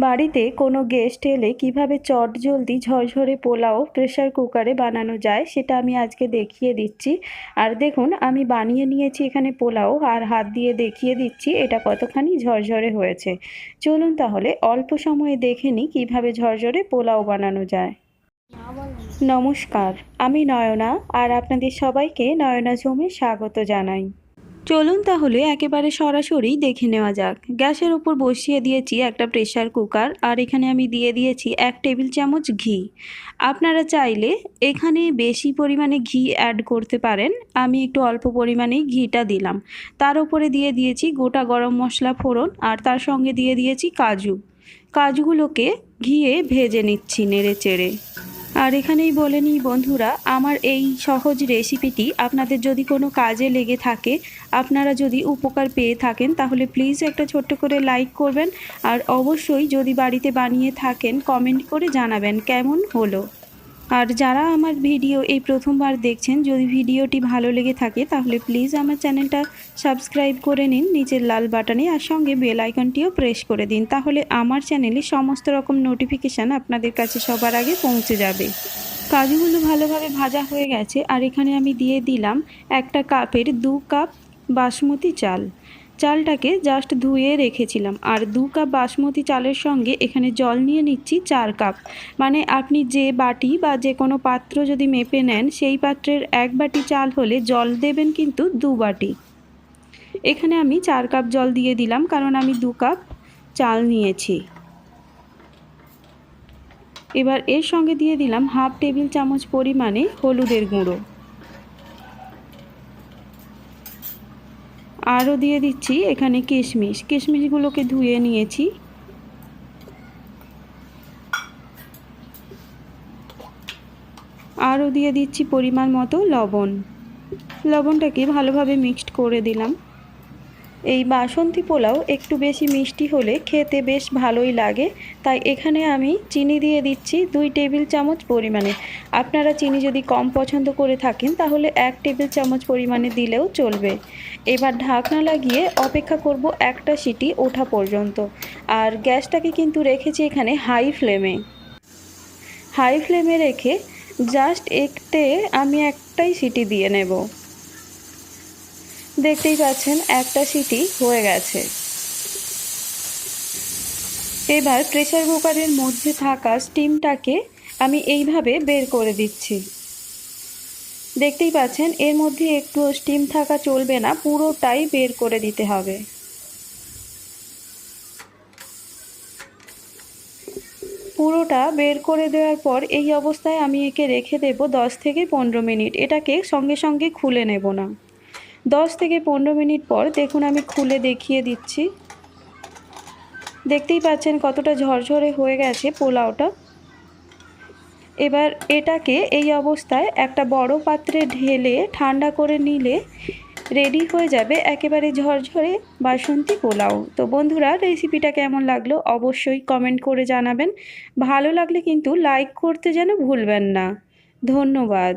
বাড়িতে কোনো গেস্ট এলে কিভাবে চটজলদি ঝরঝরে পোলাও প্রেসার কুকারে বানানো যায় সেটা আমি আজকে দেখিয়ে দিচ্ছি। আর দেখুন আমি বানিয়ে নিয়েছি এখানে পোলাও, আর হাত দিয়ে দেখিয়ে দিচ্ছি এটা কতখানি ঝরঝরে হয়েছে। চলুন তাহলে অল্প সময়ে দেখে নিই কীভাবে ঝরঝরে পোলাও বানানো যায়। নমস্কার, আমি নয়না, আর আপনাদের সবাইকে নয়না জমে স্বাগত জানাই। চলুন তাহলে একেবারে সরাসরি দেখে নেওয়া যাক। গ্যাসের উপর বসিয়ে দিয়েছি একটা প্রেসার কুকার, আর এখানে আমি দিয়ে দিয়েছি 1 টেবিল চামচ ঘি। আপনারা চাইলে এখানে বেশি পরিমাণে ঘি অ্যাড করতে পারেন, আমি একটু অল্প পরিমাণেই ঘিটা দিলাম। তার উপরে দিয়ে দিয়েছি গোটা গরম মশলা ফোড়ন, আর তার সঙ্গে দিয়ে দিয়েছি কাজুগুলোকে ঘিয়ে ভেজে নিচ্ছি নেড়ে চেড়ে। আর এখানেই বলে নিই বন্ধুরা, আমার এই সহজ রেসিপিটি আপনাদের যদি কোনো কাজে লেগে থাকে, আপনারা যদি উপকার পেয়ে থাকেন, তাহলে প্লিজ একটা ছোট্ট করে লাইক করবেন। আর অবশ্যই যদি বাড়িতে বানিয়ে থাকেন কমেন্ট করে জানাবেন কেমন হলো। আর যারা আমার ভিডিও এই প্রথমবার দেখছেন, যদি ভিডিওটি ভালো লেগে থাকে তাহলে প্লিজ আমার চ্যানেলটা সাবস্ক্রাইব করে নিন নিচের লাল বাটনে, আর সঙ্গে বেল আইকনটিও প্রেস করে দিন, তাহলে আমার চ্যানেলে সমস্ত রকম নোটিফিকেশান আপনাদের কাছে সবার আগে পৌঁছে যাবে। কাজুগুলো ভালোভাবে ভাজা হয়ে গেছে, আর এখানে আমি দিয়ে দিলাম একটা কাপের 2 কাপ বাসমতি চাল। চালটাকে জাস্ট ধুয়ে রেখেছিলাম, আর 2 কাপ বাসমতি চালের সঙ্গে এখানে জল নিয়ে নিচ্ছি 4 কাপ। মানে আপনি যে বাটি বা যে কোনো পাত্র যদি মেপে নেন, সেই পাত্রের 1 বাটি চাল হলে জল দেবেন কিন্তু 2 বাটি। এখানে আমি 4 কাপ জল দিয়ে দিলাম, কারণ আমি 2 কাপ চাল নিয়েছি। এবার এর সঙ্গে দিয়ে দিলাম 1/2 টেবিল চামচ পরিমাণে হলুদের গুঁড়ো। আরও দিয়ে দিচ্ছি এখানে কিশমিশগুলোকে ধুয়ে নিয়েছি। আরও দিয়ে দিচ্ছি পরিমাণ মতো লবণটাকে ভালোভাবে মিক্সড করে দিলাম। এই বাসন্তী পোলাও একটু বেশি মিষ্টি হলে খেতে বেশ ভালোই লাগে, তাই এখানে আমি চিনি দিয়ে দিচ্ছি 2 টেবিল চামচ পরিমাণে। আপনারা চিনি যদি কম পছন্দ করে থাকেন তাহলে 1 টেবিল চামচ পরিমাণে দিলেও চলবে। এবার ঢাকনা লাগিয়ে অপেক্ষা করব একটা সিটি ওঠা পর্যন্ত। আর গ্যাসটাকে কিন্তু রেখেছি এখানে হাই ফ্লেমে রেখে জাস্ট আমি একটাই সিটি দিয়ে নেব। দেখতেই পাচ্ছেন একটা সিটি হয়ে গেছে। এবার প্রেসার কুকারের মধ্যে থাকা স্টিমটাকে আমি এইভাবে বের করে দিচ্ছি। দেখতেই পাচ্ছেন এর মধ্যে একটু স্টিম থাকা চলবে না, পুরোটাই বের করে দিতে হবে। পুরোটা বের করে দেওয়ার পর এই অবস্থায় আমি একে রেখে দেব 10 থেকে 15 মিনিট। এটাকে সঙ্গে সঙ্গে খুলে নেব না। 10 থেকে 15 মিনিট পর দেখুন আমি খুলে দেখিয়ে দিচ্ছি। দেখতেই পাচ্ছেন কতটা ঝরঝরে হয়ে গেছে পোলাওটা। এবার এটাকে এই অবস্থায় একটা বড় পাত্রে ঢেলে ঠান্ডা করে নিলে রেডি হয়ে যাবে একেবারে ঝরঝরে বাসন্তী পোলাও। তো বন্ধুরা, রেসিপিটা কেমন লাগলো অবশ্যই কমেন্ট করে জানাবেন। ভালো লাগলে কিন্তু লাইক করতে যেন ভুলবেন না। ধন্যবাদ।